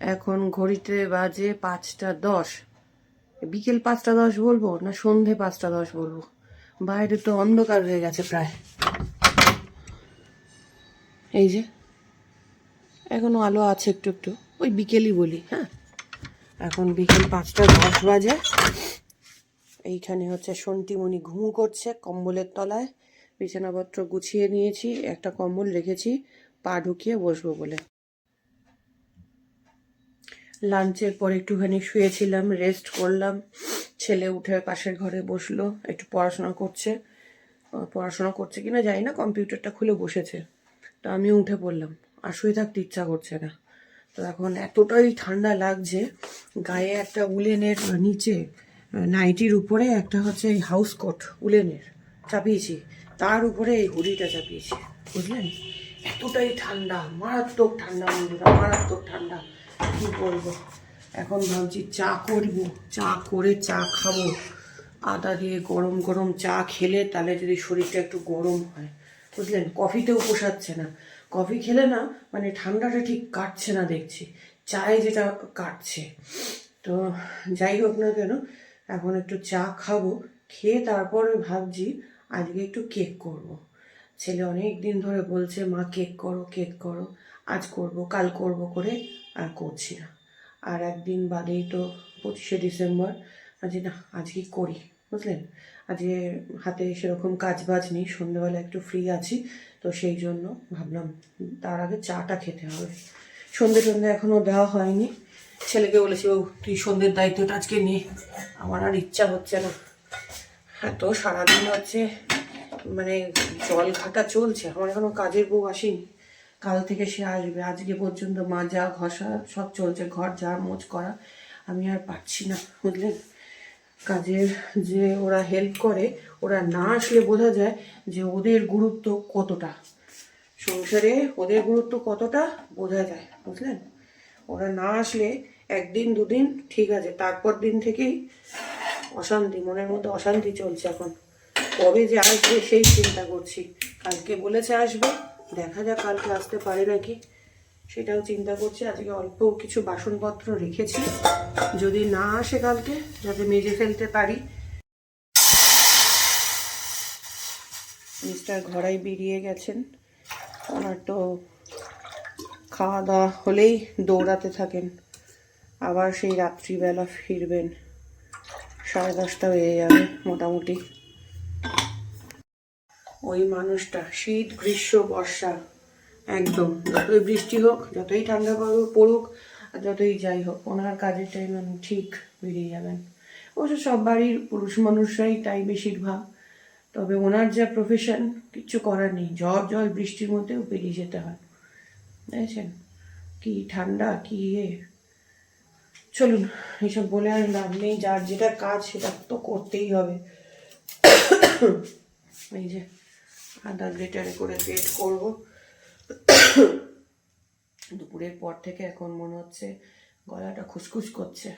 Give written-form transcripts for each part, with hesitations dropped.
এখন ঘড়িতে বাজে 5টা 10। বিকেল 5টা 10 বলবো না সন্ধে 5টা 10 বলবো? বাইরে তো অন্ধকার হয়ে গেছে প্রায়। এই যে এখনো আলো আছে একটু একটু, ওই বিকেলই বলি। হ্যাঁ, এখন বিকেল 5টা 10 বাজে। এইখানে হচ্ছে সন্টিমণি ঘুমু করছে কম্বলের তলায়। বিছানাপত্র গুছিয়ে নিয়েছি, একটা কম্বল রেখেছি পা ঢুকিয়ে বসবো বলে। লাঞ্চের পর একটুখানি শুয়েছিলাম, রেস্ট করলাম। ছেলে উঠে পাশের ঘরে বসলো, একটু পড়াশোনা করছে। পড়াশোনা করছে কিনা জানি না, কম্পিউটারটা খুলে বসেছে। তো আমিও উঠে পড়লাম, আর শুয়ে থাকতে ইচ্ছা করছে না। তো এখন এতটাই ঠান্ডা লাগছে, গায়ে একটা উলেনের নিচে নাইটির উপরে একটা হচ্ছে এই হাউস কোট উলেনের চাপিয়েছি, তার উপরে এই হুডিটা চাপিয়েছি, বুঝলেন? এতটাই ঠান্ডা, মারাত্মক ঠান্ডা বন্ধুরা, মারাত্মক ঠান্ডা। কী বলবো, এখন ভাবছি চা করবো, চা করে চা খাবো। আদা দিয়ে গরম গরম চা খেলে তাহলে যদি শরীরটা একটু গরম হয়, বুঝলেন? কফিতেও পোষাচ্ছে না, কফি খেলে না মানে ঠান্ডাটা ঠিক কাটছে না দেখছি, চায়ে যেটা কাটছে। তো যাই হোক না কেন, এখন একটু চা খাবো, খেয়ে তারপরে ভাবছি আজকে একটু কেক করব। ছেলে অনেক দিন ধরে বলছে মা কেক করো কেক করো, আজ করব কাল করব করে আর করছি না। আর একদিন বাদেই তো 25শে ডিসেম্বর। আজকে না, আজকে করি, বুঝলেন? আজকে হাতে সেরকম কাজ বাজ নেই, সন্ধ্যেবেলা একটু ফ্রি আছি, তো সেই জন্য ভাবলাম তার আগে চাটা খেতে হবে। সন্ধে এখনও দেওয়া হয়নি। ছেলেকে বলেছি ও তুই সন্ধ্যের দায়িত্বটা আজকে নিয়ে, আমার আর ইচ্ছা হচ্ছে না। হ্যাঁ, তো সারাদিন হচ্ছে মানে জল ঘাটা চলছে, আমার এখনো কাজের বউ আসেনি, কাল থেকে সে আসবে। আজকে পর্যন্ত মাজা ঘষা সব চলছে, ঘর ঝাড় মোছ করা, আমি আর পারছি না, বুঝলেন? কাজের যে ওরা হেল্প করে, ওরা না আসলে বোঝা যায় যে ওদের গুরুত্ব কতটা সংসারে, ওদের গুরুত্ব কতটা বোঝা যায়, বুঝলেন? ওরা না আসলে একদিন দুদিন ঠিক আছে, তারপর দিন থেকেই অশান্তি, মনের মধ্যে অশান্তি চলছে। এখন কবে যে আসবে সেই চিন্তা করছি। কালকে বলেছে আসবে, দেখা যাক কালকে আসতে পারে নাকি, সেটাও চিন্তা করছি। আজকে অল্প কিছু বাসনপত্র রেখেছি, যদি না আসে কালকে যাতে মেজে ফেলতে পারি। মিস্টার ঘরাই বেরিয়ে গেছেন, ওনার তো খাওয়া দাওয়া হলেই দৌড়াতে থাকেন, আবার সেই রাত্রিবেলা ফিরবেন, 10:30 হয়ে যাবে মোটামুটি। ওই মানুষটা শীত গ্রীষ্ম বর্ষা একদম, যতই বৃষ্টি হোক, যতই ঠান্ডা পড়ুক, আর যতই যাই হোক, ওনার কাজের টাইম ঠিক বেরিয়ে যাবেন। অবশ্য সব বাড়ির পুরুষ মানুষরাই তাই বেশিরভাগ, তবে ওনার যা প্রফেশন, কিচ্ছু করার নেই, ঝড় জল বৃষ্টির মধ্যেও বেরিয়ে যেতে হয়, বুঝেছেন? কি ঠান্ডা, কি চলুন এইসব বলে আর লাভ নেই, যার যেটা কাজ সেটা তো করতেই হবে। এই যে আদা গ্রেটারে করে পেস্ট করব। দুপুরের পর থেকে এখন মনে হচ্ছে গলাটা খুসখুস করছে।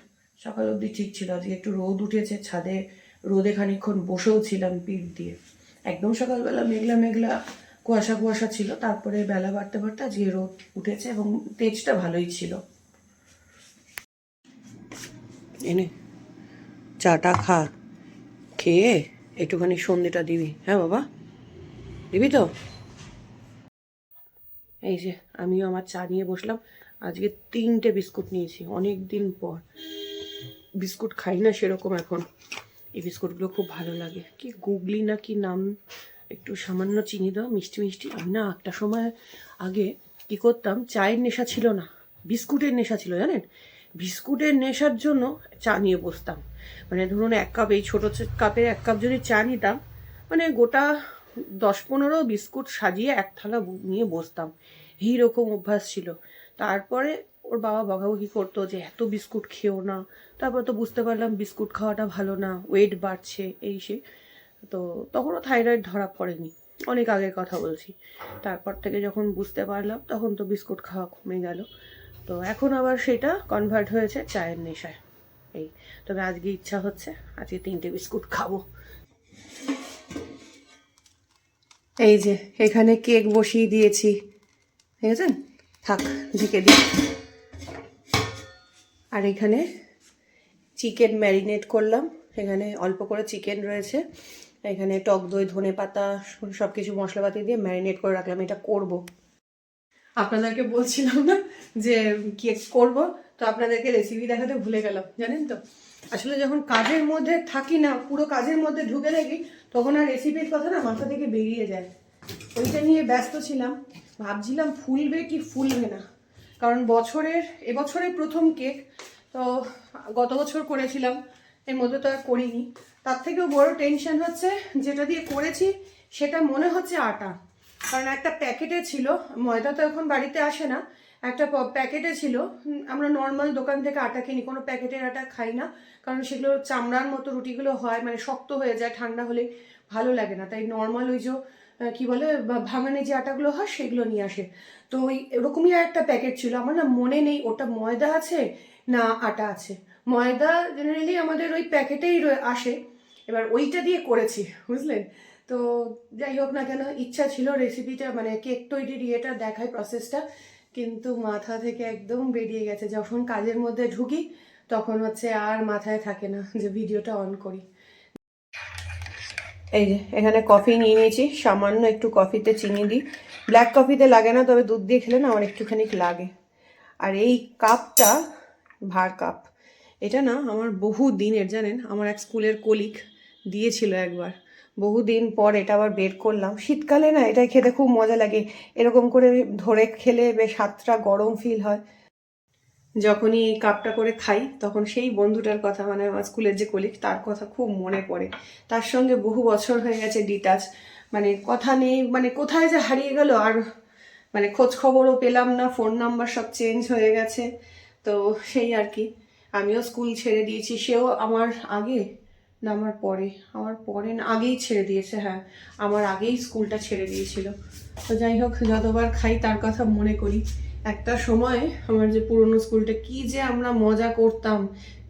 সকাল অবধি ঠিক ছিল, আজকে একটু রোদ উঠেছে, ছাদে রোদে খানিকক্ষণ বসেও ছিলাম পিঠ দিয়ে। একদম সকালবেলা মেঘলা মেঘলা কুয়াশা কুয়াশা ছিল, তারপরে বেলা বাড়তে বাড়তে আজকে রোদ উঠেছে এবং তেজটা ভালোই ছিল। এনে চাটা খা, খেয়ে একটুখানি সন্ধ্যেটা দিবি। হ্যাঁ বাবা, দিবি তো? এই যে আমিও আমার চা নিয়ে বসলাম। আজকে 3টে বিস্কুট নিয়েছি, অনেক দিন পর। বিস্কুট খাই না সেরকম এখন, এই বিস্কুটগুলো খুব ভালো লাগে। কি গুগলি না কি নাম, একটু সামান্য চিনি দাও, মিষ্টি মিষ্টি। আমি না একটা সময় আগে কি করতাম, চায়ের নেশা ছিল না, বিস্কুটের নেশা ছিল, জানেন? বিস্কুটের নেশার জন্য চা নিয়ে বসতাম। মানে ধরুন 1 কাপ, এই ছোটো কাপে 1 কাপ যদি চা নিতাম, মানে গোটা 10-15 বিস্কুট সাজিয়ে এক থালা নিয়ে বসতাম, এইরকম অভ্যাস ছিল। তারপরে ওর বাবা বকাবকি করতো যে এত বিস্কুট খেও না। তারপর তো বুঝতে পারলাম বিস্কুট খাওয়াটা ভালো না, ওয়েট বাড়ছে এই সে। তো তখনও থাইরয়েড ধরা পড়েনি, অনেক আগের কথা বলছি। তারপর থেকে যখন বুঝতে পারলাম তখন তো বিস্কুট খাওয়া কমে গেল। তো এখন আবার সেটা কনভার্ট হয়েছে চায়ের নেশায়। এই, তবে আজকে ইচ্ছা হচ্ছে আজকে 3টে বিস্কুট খাবো। এই যে এখানে কেক বসিয়ে দিয়েছি, ঠিক আছে, থাক ঢেকে দিই। আর এখানে চিকেন ম্যারিনেট করলাম, এখানে অল্প করে চিকেন রয়েছে, এখানে টক দই, ধনে পাতা, সব কিছু মশলাপাতি দিয়ে ম্যারিনেট করে রাখলাম। এটা করব, আপনাদেরকে বলছিলাম না যে কেক করব, তো আপনাদেরকে রেসিপি দেখাতে ভুলে গেলাম, জানেন তো। আসলে যখন কাজের মধ্যে থাকি না, পুরো কাজের মধ্যে ঢুকে থাকি, তখন আর রেসিপির কথা না মাথা থেকে বেরিয়ে যায়। ওইটা নিয়ে ব্যস্ত ছিলাম, ভাবছিলাম ফুলবে কি ফুলবে না, কারণ এবছরের প্রথম কেক তো। গত বছর করেছিলাম, এর মধ্যে তো আর করিনি। তার থেকেও বড় টেনশন হচ্ছে যেটা দিয়ে করেছি সেটা মনে হচ্ছে আটা, কারণ একটা প্যাকেটে ছিল, ময়দা তো এখন বাড়িতে আসে না, একটা প্যাকেটে ছিল। আমরা নর্মাল দোকান থেকে আটা কিনি, কোনো প্যাকেটের আটা খাই না, কারণ সেগুলো চামড়ার মতো রুটিগুলো হয়, মানে শক্ত হয়ে যায়, ঠান্ডা হলে ভালো লাগে না। তাই নর্মাল ওই যে কি বলে ভাঙানি যে আটাগুলো হয় সেগুলো নিয়ে আসে। তো ওই এরকমই একটা প্যাকেট ছিল, আমার না মনে নেই ওটা ময়দা আছে না আটা আছে। ময়দা জেনারেলি আমাদের ওই প্যাকেটেই আসে, এবার ওইটা দিয়ে করেছি, বুঝলেন তো। যাই হোক না কেন, ইচ্ছা ছিল রেসিপিটা মানে কেক তৈরির ইয়েটা দেখায়, প্রসেসটা, কিন্তু মাথা থেকে একদম বেরিয়ে গেছে। যখন কাজের মধ্যে ঢুকি তখন হচ্ছে আর মাথায় থাকে না যে ভিডিওটা অন করি। এই যে এখানে কফি নিয়ে নিয়েছি, সামান্য একটু কফিতে চিনি দিই, ব্ল্যাক কফিতে লাগে না, তবে দুধ দিয়ে খেলে না আমার একটুখানি লাগে। আর এই কাপটা ভার কাপ, এটা না আমার বহু দিনের, জানেন, আমার এক স্কুলের কলিগ দিয়েছিল একবার, বহুদিন পর এটা আবার বের করলাম। শীতকালে না এটা খেতে খুব মজা লাগে, এরকম করে ধরে খেলে বেশ হাতটা গরম ফিল হয়। যখনই এই কাপটা করে খাই তখন সেই বন্ধুটার কথা, মানে আমার স্কুলের যে কলিগ, তার কথা খুব মনে পড়ে। তার সঙ্গে বহু বছর হয়ে গেছে ডিটাচ, মানে কথা নেই, মানে কোথায় যে হারিয়ে গেল আর মানে খোঁজ খবরও পেলাম না, ফোন নাম্বার সব চেঞ্জ হয়ে গেছে। তো সেই আর কি, আমিও স্কুল ছেড়ে দিয়েছি, সেও আমার আগে না আমার পরে না আগেই ছেড়ে দিয়েছে, হ্যাঁ আমার আগেই স্কুলটা ছেড়ে দিয়েছিল। তো যাই হোক, যতবার খাই তার কথা মনে করি। একটা সময় আমার যে পুরনো স্কুলটা, কি যে আমরা মজা করতাম,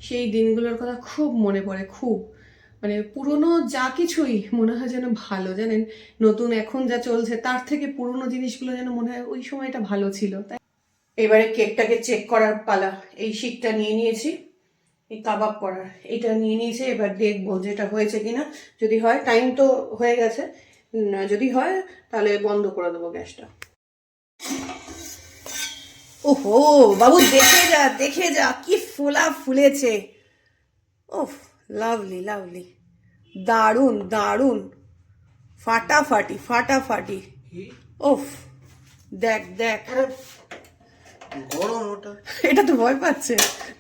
সেই দিনগুলোর কথা খুব মনে পড়ে, খুব মানে পুরনো যা কিছুই মনে হয় যেন ভালো, জানেন। নতুন এখন যা চলছে তার থেকে পুরনো জিনিসগুলো যেন মনে হয় ওই সময়টা ভালো ছিল। তাই এবারে কেকটাকে চেক করার পালা। এই শিটটা নিয়ে নিয়েছি, এই কাবাব করার এটা নিয়ে নিয়েছি, এবার দেখবো যেটা হয়েছে কিনা। যদি হয়, টাইম তো হয়ে গেছে, যদি হয় তাহলে বন্ধ করে দেবো গ্যাসটা। ওহো বাবু, দেখে যা কি ফোলা ফুলেছে। ওহ, লাভলি লাভলি, দারুণ দারুণ, ফাটাফাটি ফাটাফাটি। ওফ, দেখ দেখ, গরম ওটা, এটা তো ভয় পাচ্ছে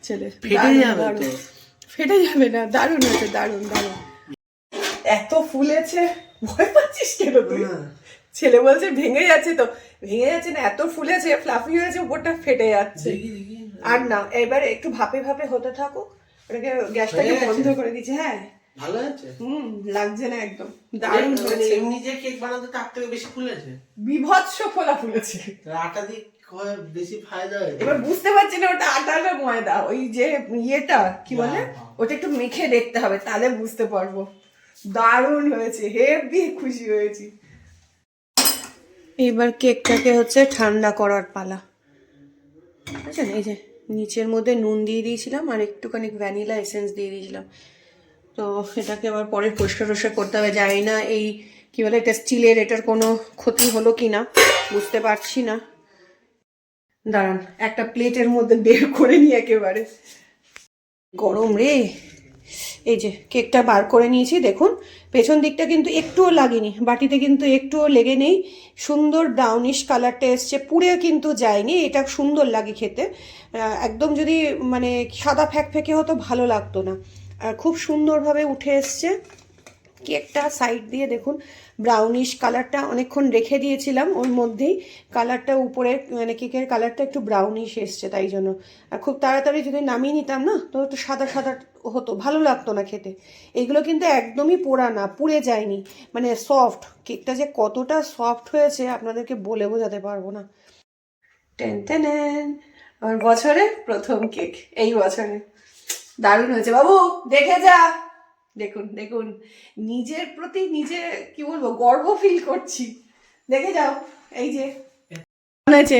ছেলে, ফেটে যাবে তো। ফেটে যাবে না, দারুণ হয়েছে, দারুণ দারুণ। এত ফুলেছে, ভয় পাচ্ছিস কেন তুই? ছেলে বলছে ভেঙে যাচ্ছে, তো ভেঙে যাচ্ছে না, এত ফুলেছে, ফ্লাফি হয়েছে, উপরটা ফেটে যাচ্ছে। আর না, এবারে একটু ভাপে ভাপে হতে থাকুক, ওটাকে গ্যাসটাকে বন্ধ করে দিচ্ছে। হ্যাঁ ভালো আছে, লাগছে না একদম, দারুণ হয়েছে। এমনি যে কেক বানাতে তার থেকে বেশি ফুলেছে, বিভৎস ফোলা ফুলেছে। আটা দিয়ে বেশি ফায়দা হয়। এবার বুঝতে পারছি না ওটা আটা না ময়দা, ওই যে ইয়েটা কি বলে, ওটা একটু মেখে দেখতে হবে, তাহলে বুঝতে পারবো। দারুণ হয়েছে, হেভি খুশি হয়েছি। এবার কেকটাকে হচ্ছে ঠান্ডা করার পালা, বুঝছেন। এই যে নিচের মধ্যে নুন দিয়ে দিয়েছিলাম আর একটুখানি ভ্যানিলা এসেন্স দিয়ে দিয়েছিলাম। তো এটাকে আবার পরে পরিষ্কার টরিষ্কার করতে হবে, জানি না এই কি বলে এটা স্টিলের, এটার কোনো ক্ষতি হলো কি না বুঝতে পারছি না। দাঁড়ান, একটা প্লেটের মধ্যে বের করে নিই একেবারে। গরম রে। এই যে কেকটা বার করে নিয়েছি, দেখুন পেছন দিকটা কিন্তু একটুও লাগেনি, বাটিতে কিন্তু একটুও লেগে নেই, সুন্দর ব্রাউনিশ কালারটা এসছে, পুড়ে কিন্তু যায়নি, এটা সুন্দর লাগে খেতে। একদম যদি মানে সাদা ফ্যাকফ্যাকে হতো ভালো লাগতো না, আর খুব সুন্দরভাবে উঠে এসছে কেকটা। সাইড দিয়ে দেখুন ব্রাউনিশ কালারটা অনেকক্ষণ রেখে দিয়েছিলাম, ওর মধ্যেই কালারটা উপরে মানে কেকের কালারটা একটু ব্রাউনিশ এসছে, তাই জন্য। আর খুব তাড়াতাড়ি যদি নামিয়ে নিতাম না তো একটু সাদা সাদা হতো, ভালো লাগতো না খেতে। এইগুলো কিন্তু একদমই পোড়া না, পুড়ে যায়নি, মানে সফট কেকটা, যে কতটা সফট হয়েছে আপনাদেরকে বলে বোঝাতে পারবো না। টেন টেন, আমার বছরের প্রথম কেক, এই বছরে। দারুণ হয়েছে বাবু, দেখে যা। দেখুন দেখুন, নিজের প্রতি নিজে কি বলবো, গর্ব ফিল করছি, দেখে যাও। এই যে হয়েছে,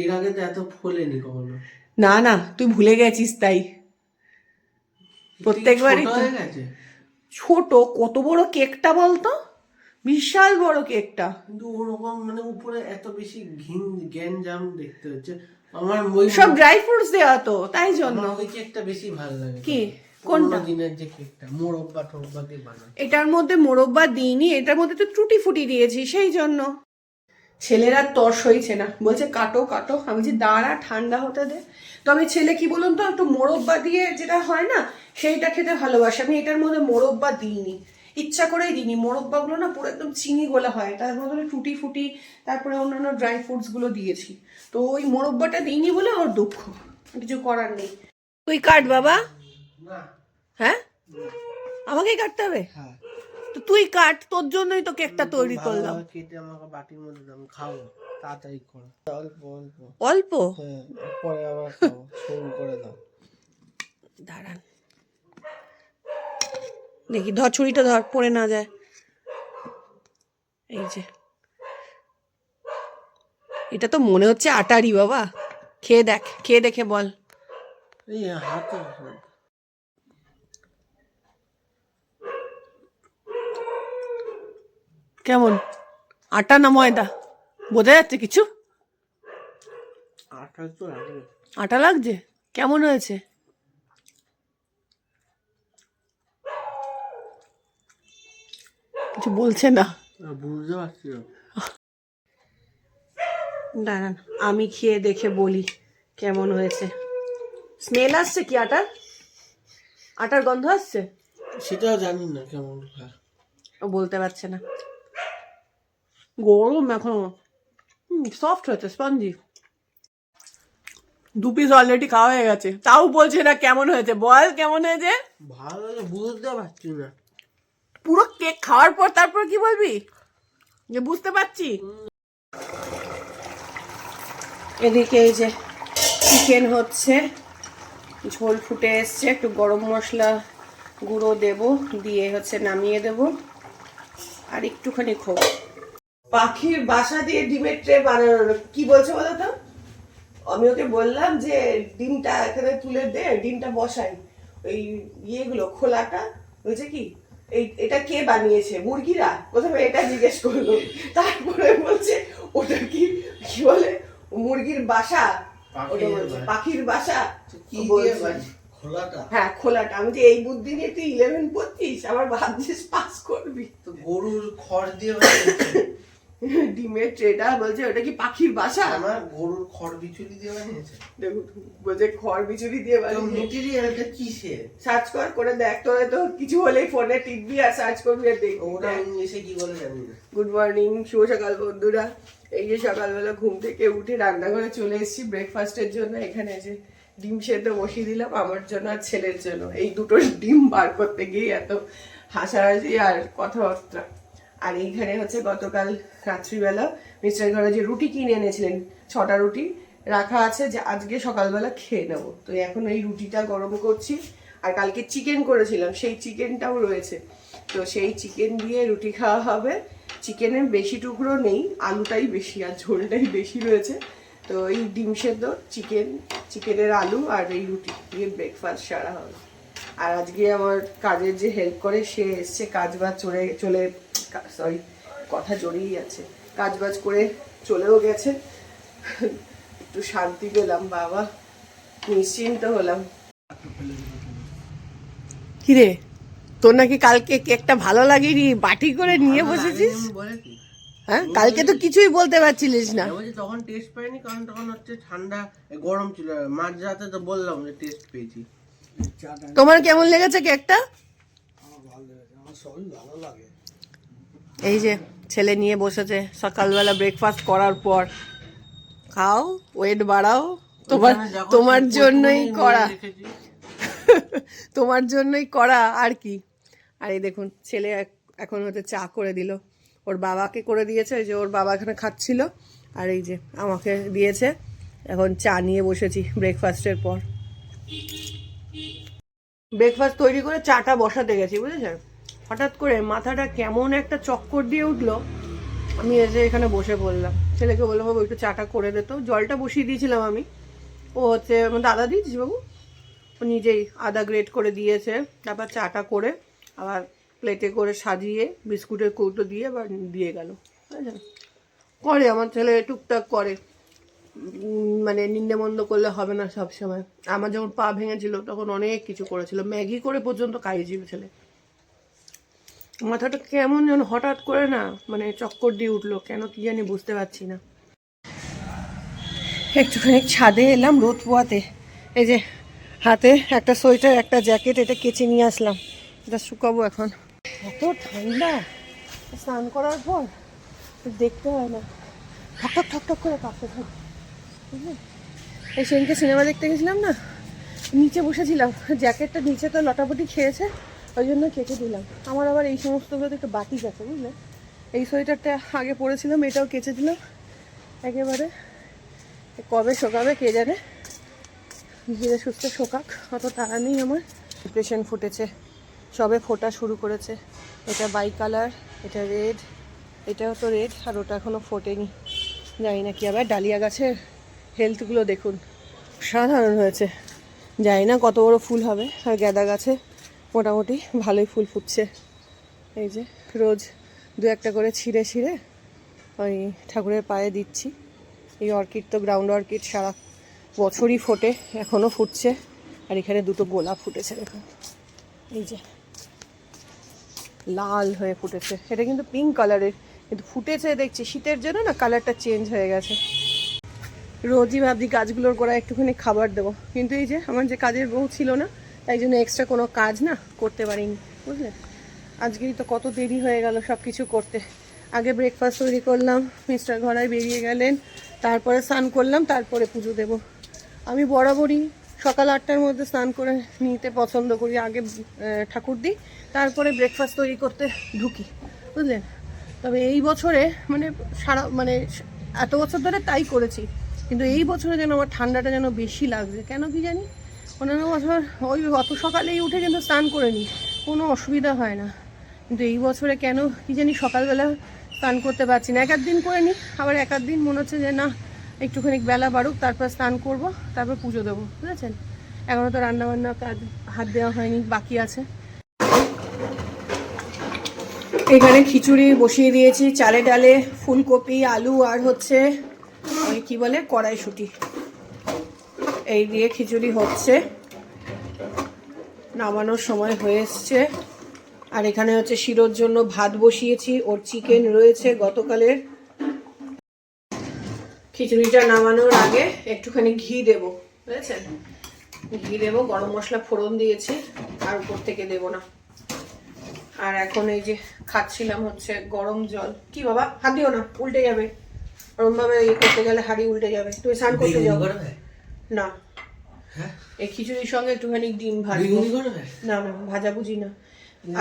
এর আগে তো এত ফোলেনি কখনো। না না, তুই ভুলে গেছিস তাই। প্রত্যেকবারই ছোট তো- হয়ে গেছে ছোট, কত বড় কেকটা বলতো, বিশাল বড় কেকটা। কিন্তু ওরকম মানে উপরে এত বেশি গ্যাঞ্জাম দেখতে হচ্ছে। আমার ওই সব ড্রাই ফ্রুটস দেওয়া তো, তাই জন্য। আমার ওই কেকটা বেশি ভালো লাগে। কি? কোনটা কোনটা? দিনের যে কেকটা মোরব্বা টোরব্বা দিয়ে বানায়। এটার মধ্যে মোরব্বা দিইনি, এটার মধ্যে তো টুটি ফুটি দিয়েছি, সেই জন্য। ছেলেরা তর সইছে না, বলছে কাটো কাটো। আমি বলছি দাঁড়া, ঠান্ডা হতে দে। তবে ছেলে কি বলুন তো, একটু মোরব্বা দিয়ে যেটা হয় না, সেইটা খেতে ভালোবাসে। আমি এটার মধ্যে মোরব্বা দিইনি, ইচ্ছা করেই দিইনি। মোরব্বাগুলো না পুরো একদম চিনি গোলা হয়, তার মধ্যে টুটি ফুটি, তারপরে অন্যান্য ড্রাই ফ্রুটস গুলো দিয়েছি। তো ওই মোরব্বাটা দিইনি বলে ওর দুঃখ, কিছু করার নেই। তুই কাট বাবা। না হ্যাঁ, আমাকেই কাটতে হবে? হ্যাঁ, তো তুই কাট, তোর জন্যই তো কেকটা তৈরি করলাম। ভালোভাবে কেটে আমাকে বাটির মধ্যে দাম, খাবো তাড়াতাড়ি করো, অল্প অল্প। অল্প? হ্যাঁ, পরে আবার খাবো, সরু করে দাও। দাঁড়ান দেখি, ধর ছুরিটা ধর, পড়ে না যায়। এই যে, এটা তো মনে হচ্ছে আটারই বাবা। খেয়ে দেখ, খেয়ে দেখে বল। এই হাতে কেমন, আটা না ময়দা বোঝা যাচ্ছে কিছু? আটা তো লাগে। আটা লাগছে? কেমন হয়েছে? কিছু বলছে না। বুঝতে পারছি না। দাঁড়ান আমি খেয়ে দেখে বলি কেমন হয়েছে। স্মেল আসছে কি আটার? আটার গন্ধ আসছে? সেটাও জানি না কেমন হয়। ও বলতে পারছে না, গরম এখনো। সফট হয়েছে, স্পঞ্জি। 2 পিস অলরেডি খাওয়া হয়ে গেছে, তাও বলছে না কেমন হয়েছে। বল কেমন হয়েছে। ভালো লাগে বুঝতে পারছি না। পুরো কেক খাওয়ার পর তারপর কি বলবি যে বুঝতে পারছি? এদিকে এই যে চিকেন হচ্ছে, ঝোল ফুটে এসছে, একটু গরম মশলা গুঁড়ো দেব, দিয়ে হচ্ছে নামিয়ে দেব। আর একটুখানি খোপ। পাখির বাসা দিয়ে ডিমের ট্রে বানানো, কি বলছো বলো তো? আমি ওকে বললাম যে ডিমটা এখানে তুলে দে, ডিমটা বসাই। ওই ইয়েগুলো খোলাটা হয়েছে কি, এটা কে বানিয়েছে? মুরগিরা? প্রথমে এটা জিজ্ঞেস করলো, তারপরে বলছে ওটা কি কি বলে, মুরগির বাসা। ওটা বলছে পাখির বাসা। কি বলছে, দিয়ে বানি? খোলাটা? হ্যাঁ খোলাটা। আমি যে এই বুদ্ধি নিয়ে তুই 11 পড়ছিস, আবার ভাবছিস পাস করবি। তো গরুর খড় দিয়ে বানিয়েছে। ডিমের ট্রেটা বলছে ওটা কি পাখির বাসা? আমার গরুর খড় বিচুলি দিয়ে বানিয়েছে। দেখুন বলছে খড় বিচুরি দিয়ে তো বানিয়েছে। মেটেরিয়ালটা কিসের? সার্চ কর, করে দেখ। তোরা তো কিছু হলেই ফোনে টিপবি আর সার্চ করবি আর দেখবি। ওটা ইংলিশে কি বলে জানি না। গুড মর্নিং, শুভ সকাল বন্ধুরা। এই যে সকালবেলা ঘুম থেকে উঠে রান্নাঘরে চলে এসেছি ব্রেকফাস্টের জন্য। এখানে যে ডিম সেদ্ধ বসিয়ে দিলাম আমার জন্য আর ছেলের জন্য। এই দুটো ডিম বার করতে গিয়ে এত হাসাহাসি আর কথাবার্তা। আর এইখানে হচ্ছে গতকাল রাত্রিবেলা মিস্টার ঘরে যে রুটি কিনে এনেছিলেন, 6টা রুটি রাখা আছে, যে আজকে সকালবেলা খেয়ে নেবো। তো এখন এই রুটিটা গরম করছি। আর কালকে চিকেন করেছিলাম, সেই চিকেনটাও রয়েছে, তো সেই চিকেন দিয়ে রুটি খাওয়া হবে। চিকেনের বেশি টুকরো নেই, আলুটাই বেশি আর ঝোলটাই বেশি রয়েছে। তো এই ডিম সেদ্ধ, চিকেনের আলু আর এই রুটি দিয়ে ব্রেকফাস্ট সারা হবে। আর আজকে আমার কাজের যে হেল্প করে সে এসছে, কাজবাজ কথা জড়িয়েই আছে, কাজবাজ করে চলেও গেছে। একটু শান্তি পেলাম বাবা, নিশ্চিন্ত হলাম। কিরে, তোর নাকি কালকে কেকটা ভালো লাগেনি, বাটি করে নিয়ে বসেছিস? আমি বলে কি? হ্যাঁ, কালকে তো কিছুই বলতে পারছিলিস না। আমি বলছি তখন টেস্ট পাইনি, কারণ তখন হচ্ছে ঠান্ডা, গরম ছিল। মাঝরাতে তো বললাম যে টেস্ট পেয়েছি। তোমার কেমন লেগেছে কেকটা? এই যে ছেলে নিয়ে বসেছে সকালবেলা ব্রেকফাস্ট করার পর। খাও, ওয়েট বাড়াও, তোমার জন্যই করা, তোমার জন্যই করা আর কি। আর এই দেখুন ছেলে এখন হচ্ছে চা করে দিল, ওর বাবাকে করে দিয়েছে, যে ওর বাবা এখানে খাচ্ছিল, আর এই যে আমাকে দিয়েছে। এখন চা নিয়ে বসেছি ব্রেকফাস্টের পর। ব্রেকফাস্ট তৈরি করে চাটা বসাতে গেছি, বুঝেছেন? হঠাৎ করে মাথাটা কেমন একটা চক্কর দিয়ে উঠলো, আমি এসে এখানে বসে পড়লাম। ছেলেকে বললাম বাবু একটু চাটা করে দে, তো জলটা বসিয়ে দিয়েছিলাম আমি। ও হচ্ছে আমার দাদা দিয়েছিস বাবু, ও নিজেই আদা গ্রেট করে দিয়েছে, তারপর চাটা করে আবার প্লেটে করে সাজিয়ে বিস্কুটের কৌটো দিয়ে আবার দিয়ে গেল। বুঝলেন, করে আমার ছেলে টুকটাক করে, মানে নিন্দে মন্দ করলে হবে না সব সময়। আমার যখন পা ভেঙেছিল তখন অনেক কিছু করেছিল, ম্যাগি করে পর্যন্ত খাইয়েছিল ছেলে। মাথাটা কেমন যেন হঠাৎ করে না মানে চক্কর দিয়ে উঠলো, কেন কি জানি বুঝতে পারছি না। একটুখানি ছাদে এলাম রোদ পোয়াতে। এই যে হাতে একটা সোয়েটার একটা জ্যাকেট, এটা কেচে নিয়ে আসলাম, এটা শুকাবো এখন। এত ঠান্ডা, স্নান করার পর দেখতে হয় না, ঠক ঠক ঠক করে কাঁপতে থাকে। এই সেদিনকে সিনেমা দেখতে গেছিলাম না, নিচে বসেছিলাম, জ্যাকেটটা নিচে তো লটাপটি খেয়েছে, ওই জন্য কেটে দিলাম। আমার আবার এই সমস্তগুলোতে একটু বাতিক আছে বুঝলে। এই সোয়েটারটা আগে পরেছিলাম, এটাও কেচে দিলাম একেবারে। কবে শোকাবে কে জানে, ধীরে সুস্থ শোকাক, অত তাড়া নেই আমার। ডিপ্রেশন ফুটেছে, সবে ফোটা শুরু করেছে। এটা বাই কালার, এটা রেড, এটাও তো রেড, আর ওটা এখনও ফোটেনি। জানি না কি আবার। ডালিয়া গাছের হেলথগুলো দেখুন, সাধারণ হয়েছে, জানি না কত বড় ফুল হবে। আর গাঁদা গাছে মোটামুটি ভালোই ফুল ফুটছে। এই যে রোজ দু একটা করে ছিঁড়ে ছিঁড়ে ওই ঠাকুরের পায়ে দিচ্ছি। এই অর্কিড তো গ্রাউন্ড অর্কিড সারা বছরই ফোটে, এখনও ফুটছে। আর এখানে দুটো গোলাপ ফুটেছে দেখুন, এই যে লাল হয়ে ফুটেছে। এটা কিন্তু পিঙ্ক কালারের, কিন্তু ফুটেছে দেখছি শীতের জন্য না কালারটা চেঞ্জ হয়ে গেছে। রোজই ভাবছি গাছগুলোর গোড়ায় একটুখানি খাবার দেবো, কিন্তু এই যে আমার যে কাজের বউ ছিল না, তাই জন্য এক্সট্রা কোনো কাজ না করতে পারিনি বুঝলে। আজকেই তো কত দেরি হয়ে গেল সব কিছু করতে। আগে ব্রেকফাস্ট তৈরি করলাম, মিস্টার ঘরায় বেরিয়ে গেলেন, তারপরে স্নান করলাম, তারপরে পুজো দেব। আমি বরাবরই সকাল 8টার মধ্যে স্নান করে নিতে পছন্দ করি, আগে ঠাকুর দিই, তারপরে ব্রেকফাস্ট তৈরি করতে ঢুকি বুঝলেন। তবে এই বছরে মানে মানে এত বছর ধরে তাই করেছি, কিন্তু এই বছরে যেন আমার ঠান্ডাটা যেন বেশি লাগছে, কেন কি জানি। অন্যান্য বছর ওই অত সকালেই উঠে কিন্তু স্নান করে নিই, কোনো অসুবিধা হয় না, কিন্তু এই বছরে কেন কি জানি সকালবেলা স্নান করতে পারছি না। এক দিন করে নিই, আবার এক দিন মনে হচ্ছে যে না একটুখানি বেলা বাড়ুক তারপর স্নান করব, তারপর পুজো দেবো বুঝেছেন। এখনও তো রান্নাবান্না কাজ হাত দেওয়া হয়নি, বাকি আছে। এখানে খিচুড়ি বসিয়ে দিয়েছি, চালে ডালে ফুলকপি আলু আর হচ্ছে ওই কি বলে কড়াইশুঁটি, এই দিয়ে খিচুড়ি হচ্ছে, নামানোর সময় হয়ে এসছে। আর এখানে হচ্ছে শিরোর জন্য ভাত বসিয়েছি, ওর চিকেন রয়েছে গতকালের। খিচুড়িটা নামানোর আগে একটুখানি ঘি দেব বুঝেছেন, ঘি দেবো, গরম মশলা ফোড়ন দিয়েছি, আর উপর থেকে দেব না। আর এখন এই যে খাচ্ছিলাম হচ্ছে গরম জল। কি বাবা হাত দিও না, উল্টে যাবে, ওরম ভাবে ইয়ে করতে গেলে হাঁড়ি উল্টে যাবে। তুমি স্নান করতে যাও না, এই খিচুড়ির সঙ্গে একটুখানি ডিম ভাজবো। না না ভাজাভুজি না,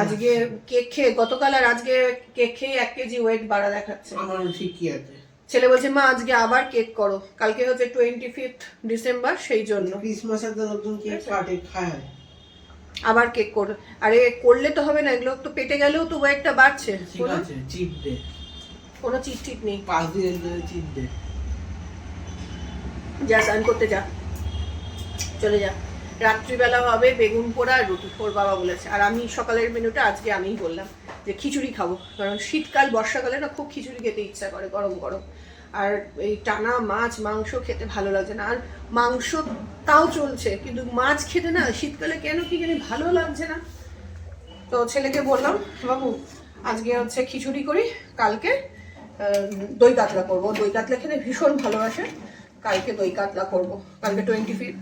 আজকে কেক খেয়ে গতকাল আর আজকে কেক খেয়ে 1 কেজি ওয়েট বাড়া দেখাচ্ছে। আমার ঠিকই আছে। ছেলে বলছে মা আজকে আবার কেক করো, কালকে হচ্ছে 25 ডিসেম্বর, সেই জন্য ক্রিসমাসের তো নতুন কেক কাটে খায়, আবার কেক করো। আরে করলে তো হবে না, এগুলো তো পেটে গেলেও তো ওয়েটটা বাড়ছে। ঠিক আছে চিট ডে, কোনো চিট টিট নেই, 5 দিনের জন্য চিট ডে। যা স্নান করতে যা, চলে যা। রাত্রিবেলা হবে বেগুন পোড়া আর রুটি, ওর বাবা বলেছে। আর আমি সকালের মেনুটা আজকে আমিই বললাম যে খিচুড়ি খাবো, কারণ শীতকাল বর্ষাকালে না খুব খিচুড়ি খেতে ইচ্ছা করে গরম গরম। আর এই টানা মাছ মাংস খেতে ভালো লাগছে না, আর মাংস তাও চলছে, কিন্তু মাছ খেতে না শীতকালে কেন কি জানি ভালো লাগছে না। তো ছেলেকে বললাম বাবু আজকে হচ্ছে খিচুড়ি করি, কালকে দই কাতলা করবো, দই কাতলা খেতে ভীষণ ভালোবাসে, কালকে দই কাতলা করব, কালকে 25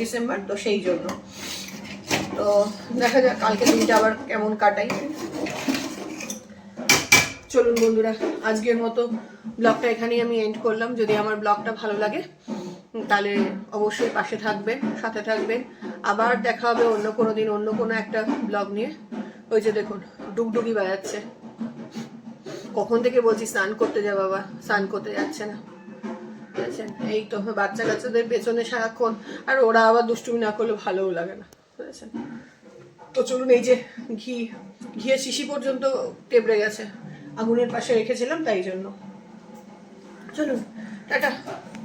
ডিসেম্বর, তো সেই জন্য। তো দেখা যাক কালকে দিনটা আবার কেমন কাটাই। চলুন বন্ধুরা, আজকের মতো ব্লগটা এখানেই আমি এন্ড করলাম। যদি আমার ব্লগটা ভালো লাগে তাহলে অবশ্যই পাশে থাকবেন, সাথে থাকবেন। আবার দেখা হবে অন্য কোনো দিন অন্য কোনো একটা ব্লগ নিয়ে। ওই যে দেখুন ডুগডুগি বাজাচ্ছে, কখন থেকে বলছি স্নান করতে যা বাবা, স্নান করতে যাচ্ছে না বুঝেছেন। এই তো বাচ্চা কাচ্চাদের পেছনে সারাক্ষণ, আর ওরা আবার দুষ্টুমি না করলে ভালোও লাগে না বুঝেছেন। তো চলুন, এই যে ঘিয়ের শিশি পর্যন্ত টেবড়ে গেছে, আগুনের পাশে রেখেছিলাম তাই জন্য। চলুন টাটা।